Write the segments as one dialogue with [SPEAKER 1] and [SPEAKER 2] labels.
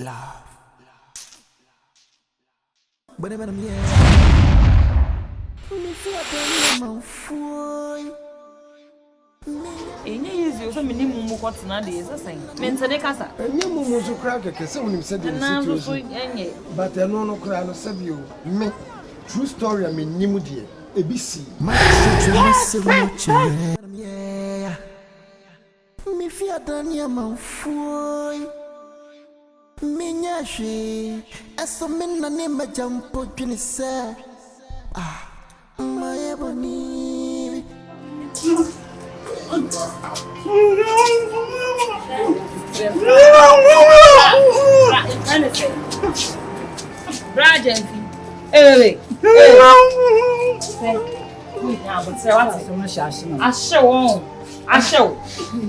[SPEAKER 1] love. But I'm here. Me feel my fool.
[SPEAKER 2] Enye easy so me ni mumu kwat na dey so sen. Me ntene kasa.
[SPEAKER 3] Enye mumu so kra keke se wonim se dey situation. But eno no kra no se bi o. Me true story me nimu dey. Ebisi.
[SPEAKER 1] My situation is so much. Yeah. Me feel my fool. Minya she aso minna ne majampo twini se my Ebony
[SPEAKER 2] Gyemfi hey now but say what so much ashe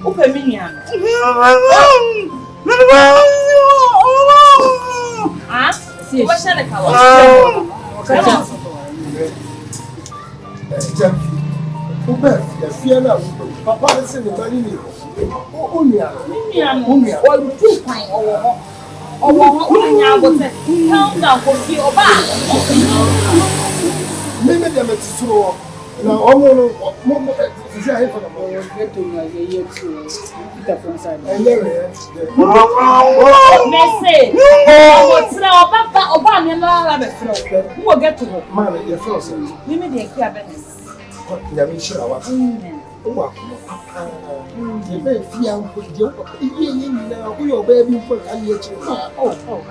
[SPEAKER 2] ope minya ah si wa shale ka wa
[SPEAKER 3] Gyemfi ube ya fia na papa se ne mari ni onua
[SPEAKER 2] o du kwan owo nya abote count down ko fi oba
[SPEAKER 3] me dem tisuro na omo no mo se ahe for na mo
[SPEAKER 4] get to na ye to Peter from side
[SPEAKER 2] Messi oba me la be fro mo get to
[SPEAKER 3] ma me fro so
[SPEAKER 2] me dey kia Bernice
[SPEAKER 3] nyame shira wa owa ye be fia nko die ye nyina wo yo ba bi nko ka ye chi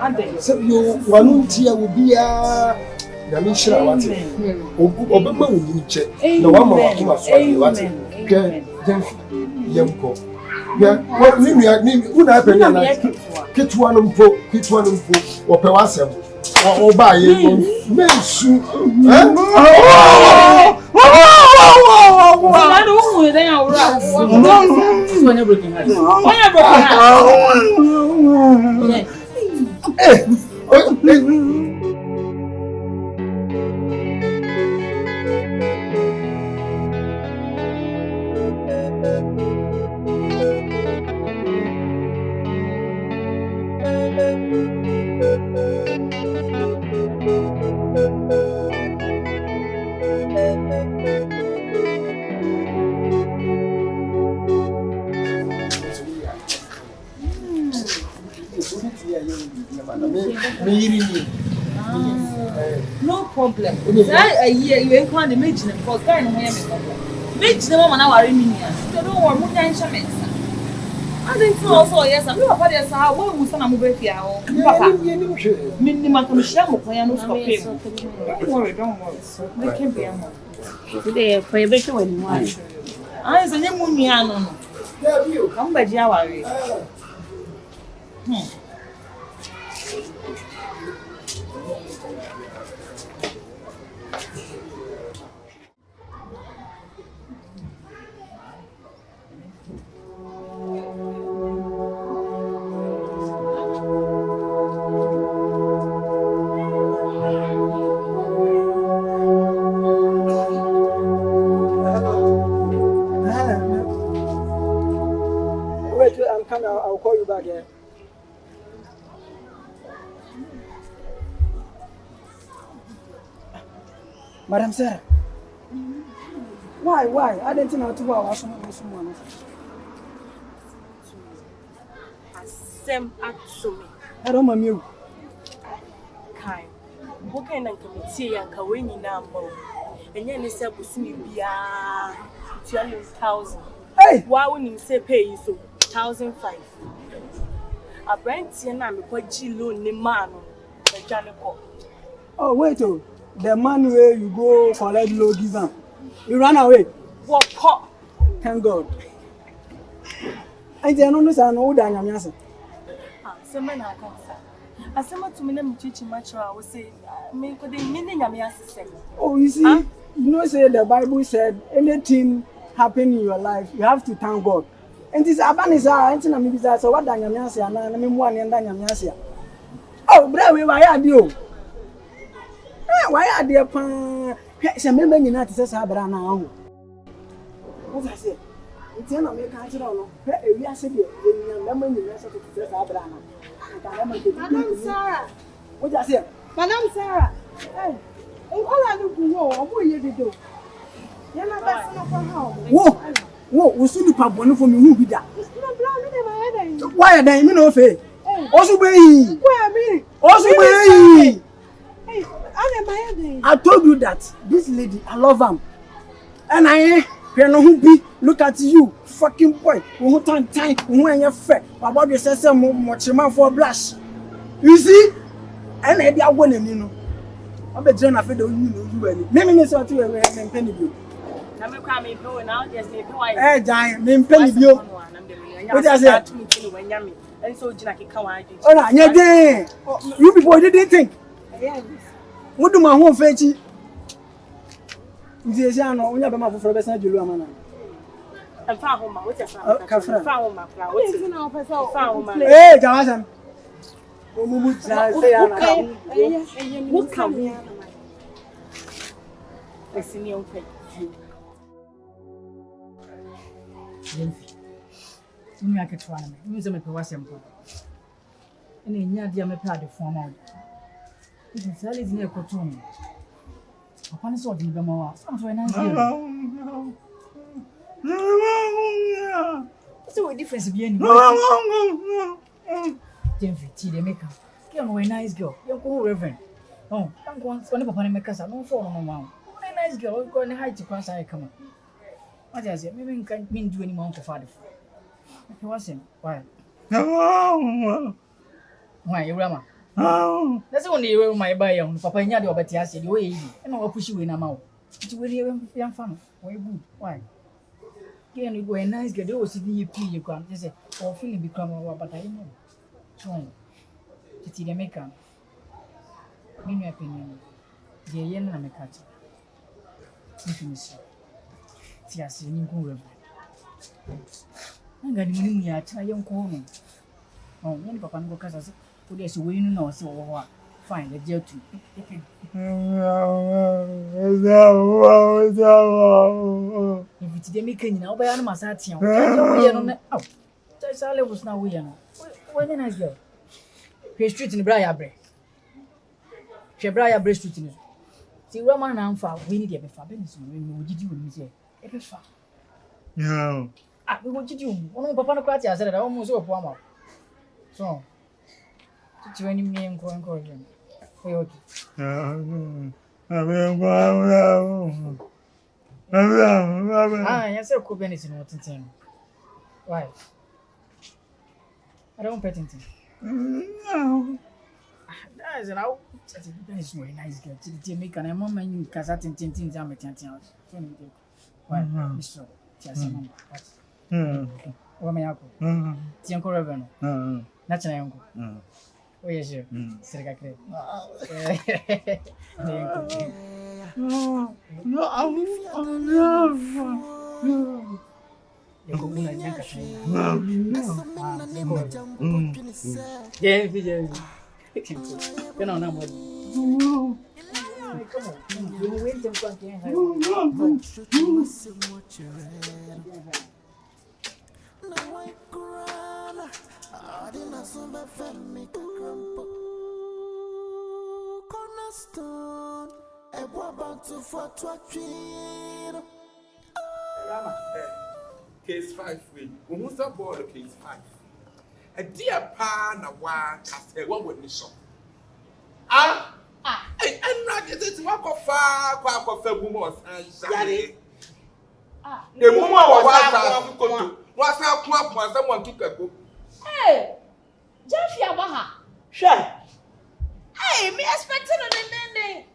[SPEAKER 2] ade
[SPEAKER 3] se yo wanu ntia wo bia nyame shira wa te obema wo ni che na wa ma wa kuma so wa te ke Gyemfi yemko ya ni ni una pe na ketuwa no mpo wo pe wa sem wo ba ye me su
[SPEAKER 2] I don't know then awura
[SPEAKER 4] so nya broken heart
[SPEAKER 2] no problem. Say a year you ain't going to make them because guy no hear me. Make them man worry me here. They don't want money and shameless. I didn't know also yes, I'm not part of how we must na move here. Papa. Me man come share mo plan no stop him. Don't worry. They can be am.
[SPEAKER 4] today for be show when one
[SPEAKER 2] Ah, is any money no. Come back here worry.
[SPEAKER 4] I'll call you back here. Madam Sarah. Why? I didn't know to go someone.
[SPEAKER 5] Asem atsumi.
[SPEAKER 4] I don't mind you.
[SPEAKER 5] Kai. Boka na committee yanka we nyina mbo. Enye ne se busumi bia 200,000.
[SPEAKER 4] Hey,
[SPEAKER 5] why wouldn't you say pay so 1,500? A brand na me kwaji loan ni man no jane ko.
[SPEAKER 4] oh wait, the man where you go collect low give am. You run away.
[SPEAKER 5] What ko?
[SPEAKER 4] Thank God. I don't know say no da nyame ase.
[SPEAKER 5] Ah, se me na kan sa. Asema to me na mchichi machra we say me ko dey me nyame ase se.
[SPEAKER 4] Oh, you see, you know say the Bible said anything happen in your life, you have to thank God. And this abanisa, anything na me be say what da nyame ase ana na me mu ane da nyame ase. Oh, bra we why adio? Why adio pan? Se me nyina te say bra na ho. What I say? It's an American. We are sitting in a memory to success. Madam Sarah. What I say? Madam Sarah. Hey, all I look know, I'm going to do. You're not best enough for how. Whoa, we soon pop one for me who be that. Why are they no fair? Also, be I told you that this lady, I love him. And I who be look at you, fucking boy, who time, when you're fair, about your sister, much for blush. You see? And I are winning, you know. I bet John, I feel you know you. Maybe it's not to a penny view.
[SPEAKER 5] I'm a crummy blue and I'll just make why.
[SPEAKER 4] Eh, giant, name penny view. What does that mean?
[SPEAKER 5] And so, Jackie, come on.
[SPEAKER 4] All right, you people didn't think. What do my home fetch? This is no, we have a map for Bessie Ewurama.
[SPEAKER 5] And found home, what's your found my flower? What's in our person?
[SPEAKER 4] Hey, Jonathan.
[SPEAKER 5] What come here? I see me okay.
[SPEAKER 6] You are a one. You are a simple. And in your dear, my proud of form. It is early near Coton. Upon a sort of more, sounds very nice. So a difference of being Gyemfi, the maker. You're a nice girl. You're go reverend. Oh, I'm going to put make us a no phone on mouth. A nice girl, going to hide to cross I come. What does it mean? Can't mean do any more for father. If you wasn't, why? Why, Ewurama? That's only where my buy on Papa Nyadi or Batias, the way, and I'll push you in a mouth. It's really young fun. Why good? Why? Can you go a nice girl? There was a DP you can't say, or feeling become over, but I know. So, it's the maker. In your opinion, the yen and a cat. Intimacy. Yes, you go river. I'm going to mean you at a young corner. Oh, when Papa go cast put us away, no, so what? Fine, the jail too. If it's the making now by animals at you, oh, that's all it was now. We are when a nice girl. Pay street in Briar Bray. She Briar Bray Street in it. See, Roman and far, we need a bit for Bernice. We did you say, a far.
[SPEAKER 7] No.
[SPEAKER 6] Ah, we wanted you. One of Papa Cratia said, I almost so poor. So, did you any name going for him? Yes, I could Bernice in what thing. Why? I don't pet anything.
[SPEAKER 7] No.
[SPEAKER 6] That is an out. It's very nice girl. To make an amount you casat and things I'm a tantin. Why, Mr. Chassis? What may I go? Tianco Revenue. That's an uncle. Oh, yes, sir. Secretary. No, Gyemfi. Come on, now. Come on. You wait and
[SPEAKER 1] Cornerstone, Ewurama to for
[SPEAKER 8] Case 5 we. Who's that boy? Case 5. A dear pa na one cast a one with the shop. And not just walk of far, quack of a woman. The woman was out quack when someone kick a book.
[SPEAKER 2] Hey, Gyemfi Yeboah.
[SPEAKER 4] Sure.
[SPEAKER 2] Hey, me expecting an ending.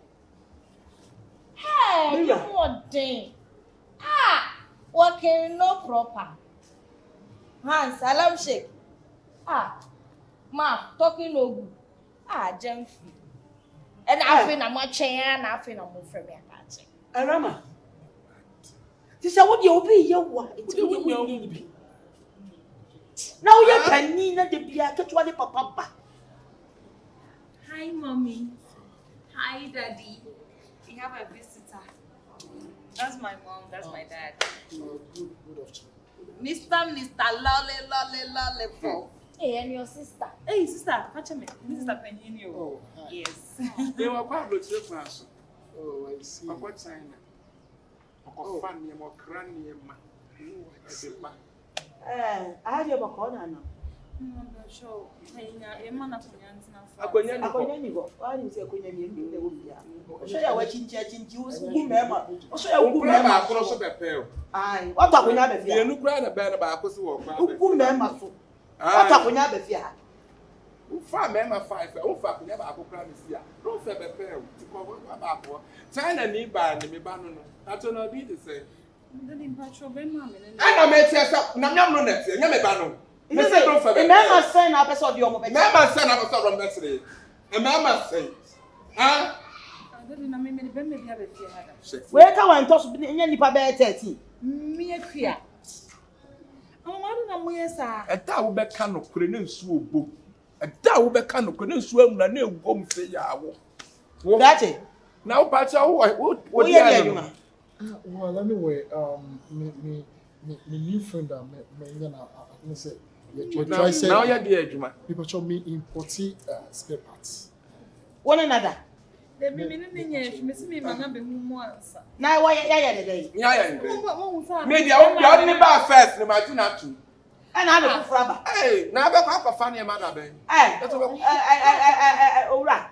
[SPEAKER 2] Hey, you what day? Working no proper. Hands, alarm shake. Ma, talking no good. Gyemfi. And I feel I'm watching and I feel I'm moving me at
[SPEAKER 4] Ewurama. This is what you'll be. You'll be. Now you're Penina de Bia, catch one papa.
[SPEAKER 9] Hi, mommy. Hi, daddy. We have a visitor. That's my mom. That's my dad.
[SPEAKER 3] Good afternoon.
[SPEAKER 9] Mr. Lolly.
[SPEAKER 10] Hey, and your sister.
[SPEAKER 2] Hey, sister, catch me. This is happening you.
[SPEAKER 3] Oh, hi.
[SPEAKER 9] Yes.
[SPEAKER 8] They were quite good to France.
[SPEAKER 3] Oh, I see.
[SPEAKER 8] What China? Oh, funny, more cranny, man.
[SPEAKER 11] I have your corner now.
[SPEAKER 2] I'm not sure. A man of
[SPEAKER 11] Akonya go. Why you say akonya ni dey wo bia. O so ya wa chinchi o so gu mema. O so ya gu mema
[SPEAKER 8] akoro so bepel.
[SPEAKER 11] Ai, o to akonya be fia.
[SPEAKER 8] Ye nu kra na be na ba akosi wo kwa.
[SPEAKER 11] Gu mema so. O to akonya be fia.
[SPEAKER 8] O fa mema 5. O fa akonya ba akokra me fia. No fe bepel. Ti ko ba akọ. China ni ba ni me ba no no. Ato na bi de say.
[SPEAKER 2] the patrol be mama.
[SPEAKER 8] Ana me tie sa na nyam no net. Nya me ba no. Me say don't fa bepel.
[SPEAKER 11] Mema say na person odi omo be.
[SPEAKER 8] Mema say na person odi mesre. E mema say. Ah?
[SPEAKER 2] Na me be me bia be fia hada.
[SPEAKER 11] We ka wan to so nya nipa be 13.
[SPEAKER 2] Me akua. Amadu na moye sa.
[SPEAKER 8] Eta wo be ka no kure ne nsu obo. Eta wo be ka no kure ne nsu amuna na egom fe ya wo.
[SPEAKER 11] Dache.
[SPEAKER 8] Na wo pa cha wo
[SPEAKER 11] ye adwuma.
[SPEAKER 3] Well, anyway, me new friend me na say you try say
[SPEAKER 8] now you dey adwuma.
[SPEAKER 3] People show me importing spare parts.
[SPEAKER 11] One another.
[SPEAKER 2] The me nya me see me mama be hu mo ansa.
[SPEAKER 11] Na wa ya de dey.
[SPEAKER 8] Nya ya ndey.
[SPEAKER 2] Wo sa.
[SPEAKER 8] Me dia wo me ba first ne ma tu na tu.
[SPEAKER 11] E na do fura ba.
[SPEAKER 8] Eh, na be kwa fa ne ma da ben.
[SPEAKER 11] Owura.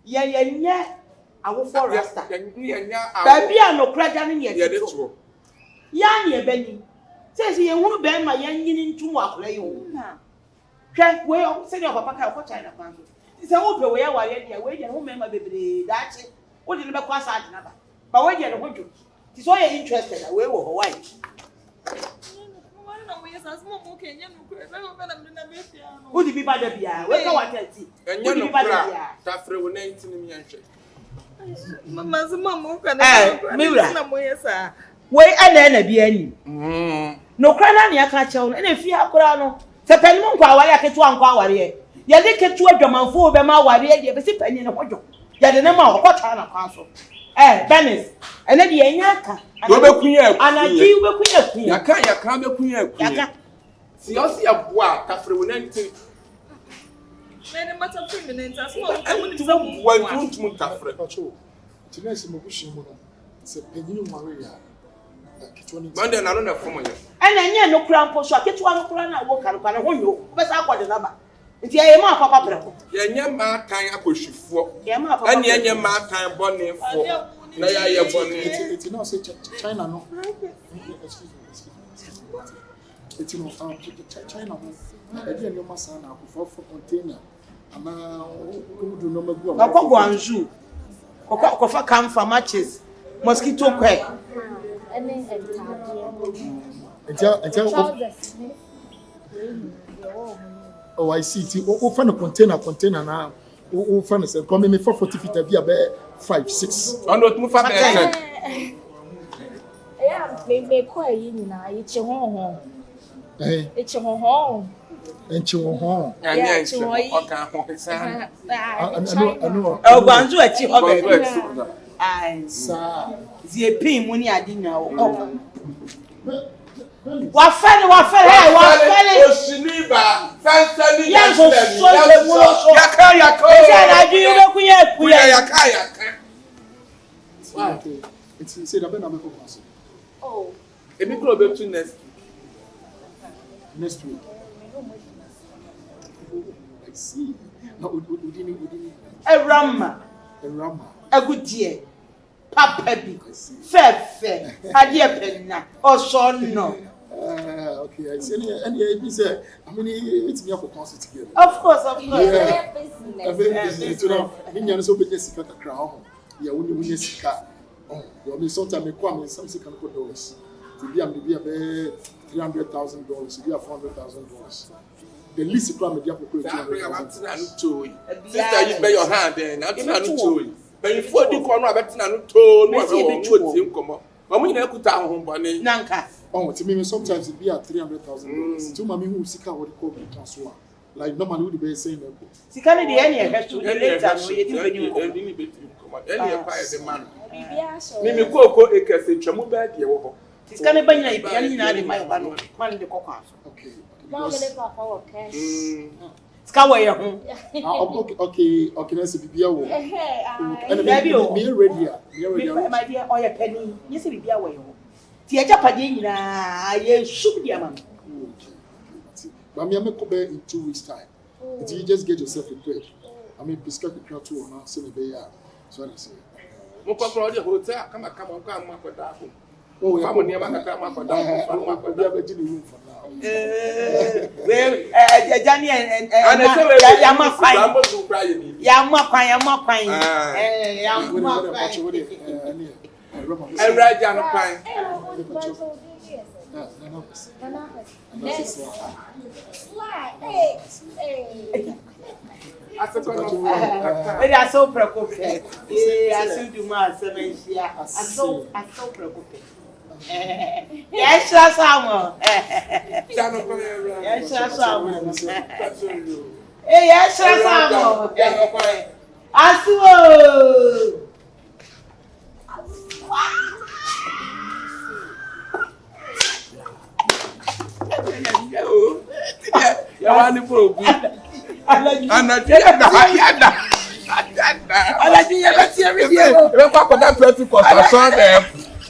[SPEAKER 11] Ye nya awo for rasta.
[SPEAKER 8] Ye nya awo.
[SPEAKER 11] Ba bia no kraja ne ye
[SPEAKER 8] de to.
[SPEAKER 11] Ya ne bani. Say ye hunu be ma ya nyini ntum akora ye wo. Hwe we se ne papa ka ko China kwan so. Say wo pe we ya ware dia we je no me ma bebre dachi. Wo de ne be kwa sa adina ba. Ba we je ne ho dwo. Ti so ye interested we wo ho why. Who the people that be? Where can I tell you?
[SPEAKER 8] And you know, that for 19 years.
[SPEAKER 2] Mama, mama, can I?
[SPEAKER 11] Mira, where and be any? No cry, I can't tell. And if you are Corano, the penman, why I get to unquire. You did get to a German for the Mawaria, you be penny in a water. You the name of what China Council. Bernice, and then the Yaka. And I give a queen.
[SPEAKER 8] I can't be queen. See, I see a boy, Tafre, when anything.
[SPEAKER 2] Many matter of feminine as well.
[SPEAKER 8] I wouldn't want one to Tafre.
[SPEAKER 3] Today's Mokushimo, it's a penny Maria.
[SPEAKER 8] Monday, I don't know for me.
[SPEAKER 11] And then no crown for so I get one crown. I walk out of one, but I got the number. It's a man, Papa.
[SPEAKER 8] Yeah, my time I push you for.
[SPEAKER 11] Yeah,
[SPEAKER 8] and yeah, my time bonnet for. Now, yeah,
[SPEAKER 3] it's not say China, no. Excuse me. It's China. I didn't know my son for container. And now, do no go.
[SPEAKER 11] I go Guangzhou. Kofa come for matches. Mosquito quack.
[SPEAKER 3] Oh, I see. Open a container now. Open a come me for 40 feet of beer 5, 6.
[SPEAKER 8] I'm not move up.
[SPEAKER 10] Yeah, maybe quite in it's your home. It's your home.
[SPEAKER 3] And you home.
[SPEAKER 8] I
[SPEAKER 11] know. Oh, Guangzhou at you. I saw the pin when I didn't know. What fell?
[SPEAKER 10] Oh,
[SPEAKER 3] next week. I see. No, we didn't.
[SPEAKER 11] Ewurama. A good dear. Papa be fair. Adia penna. Oh, son, no.
[SPEAKER 3] Okay, I see. And he said, I mean, it's me for concert together.
[SPEAKER 11] Of course.
[SPEAKER 3] Yeah. Business. You know, in so business got a crown. Yeah, when you see car. Oh, you mean sometimes I come in some $600. To be about $300,000, to be $400,000. The least you come to $200,000.
[SPEAKER 8] Sister, you pay your hand then. I'm not to but you for the corner, but not told me. Come on. But we never could tell home, Bonnie.
[SPEAKER 11] Nanka.
[SPEAKER 3] Oh, to me, sometimes it be at $300,000. To mommy who seek out what you call the transfer. Like normally would be saying,
[SPEAKER 11] see, can it be any effect to the later?
[SPEAKER 8] Any man. Mimi go a case in Chamu bed,
[SPEAKER 11] It's gonna be like any my one the cocoa.
[SPEAKER 3] Okay.
[SPEAKER 10] Mom, they go for cash.
[SPEAKER 11] Skaway.
[SPEAKER 3] Okay, let's be a woman. And
[SPEAKER 11] Baby,
[SPEAKER 3] me ready.
[SPEAKER 11] My dear, or a penny. Yes, it be away. Tia Japadina, I shoot the man.
[SPEAKER 3] But me make in 2 weeks' time. You just get yourself prepared. I mean, biscuit the crowd too, now, so I say.
[SPEAKER 8] Hotel, come on,
[SPEAKER 3] Oh,
[SPEAKER 8] we have a near my grandma for that.
[SPEAKER 3] We have a room for now.
[SPEAKER 11] Well, Johnny and Yama crying. Yama crying.
[SPEAKER 8] And right down the crying.
[SPEAKER 11] They are so preoccupied. I should do my seven years. I'm so preoccupied. Yes, Samuel. Yes, Samuel. Yes, Samuel. Asuo.
[SPEAKER 8] You want to prove it?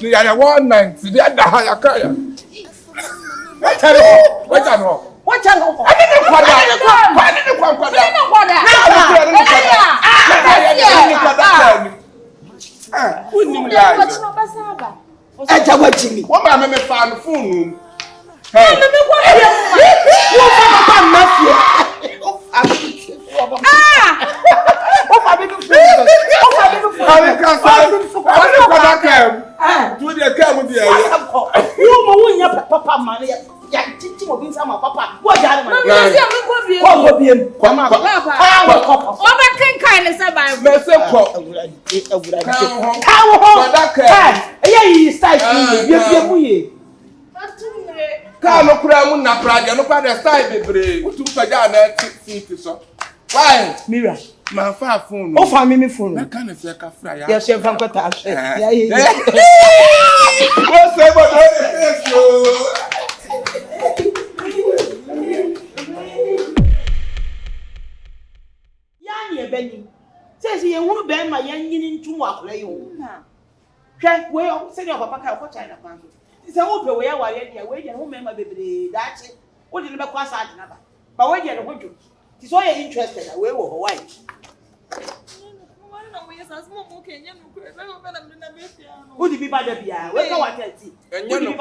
[SPEAKER 8] You are 190. The other higher carrier. What channel? I didn't
[SPEAKER 11] Mira.
[SPEAKER 8] My phone.
[SPEAKER 11] Oh, family phone.
[SPEAKER 8] I can't say a fry.
[SPEAKER 11] Yes, you're from Qatar.
[SPEAKER 8] What's about
[SPEAKER 11] Yanni Benny says he won't bend my young into what lay on. Well, send your papa for China. It's a open way I wait and home member baby. That's it. What did you make us out? But when you're going to, it's all you're interested. I will Hawaii. Who did be by the beer? Where go I tell you?
[SPEAKER 8] And you know,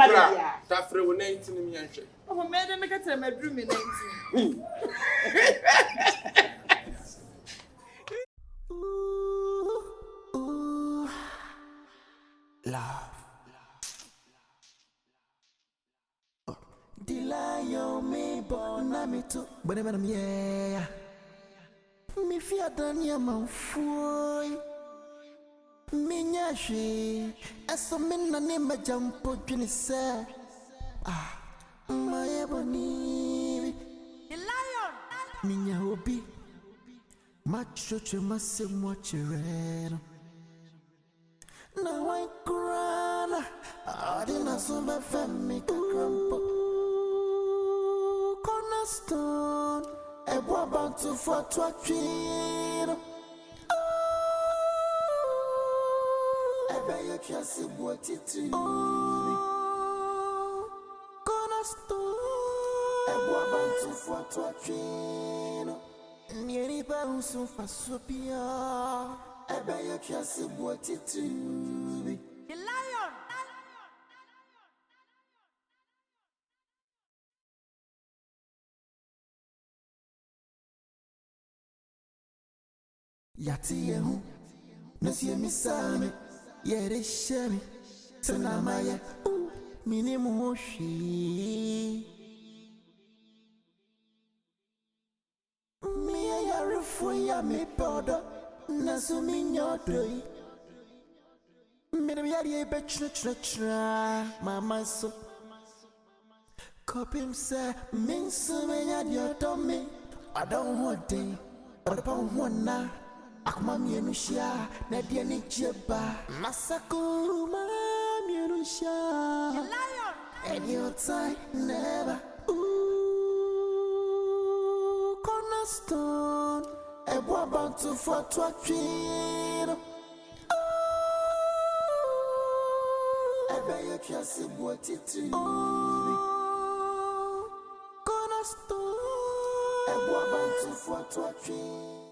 [SPEAKER 8] that for 19 years.
[SPEAKER 2] Oh, man, I got my dream in 19.
[SPEAKER 1] Love. Delayo me bonami to Bonam yeah. Me fear Dania Manfoy. Minyashi, as some men a name a jump out in say. Ah, my ebony. The lion. Minya hobi. Much you must watch your red. Now I cry. I didn't so my family grandpa. Cornerstone. Ewurama to for to train. Ebe you see what it is. Cornerstone. Ewurama to for to train. Nyeri ba unsu fasopia. Ebe you see what it is. The lion. Yati yehu, nasi misami, yere shemi, sanamaya, mini moshi. Mia yarufu ya mi podo, nasu minyodoi. Mira yari ebe chra, mama so. Kopim se, minsu me yadiotomi, I don't want day, but upon one na. Mami Enushia, Nadia Nicheba, Masako, Mami Enushia. And your time never. Ooh, cornerstone. Ewurama about to for to dream. Ebe you can see what it is. Cornerstone. Ewurama about to for to dream.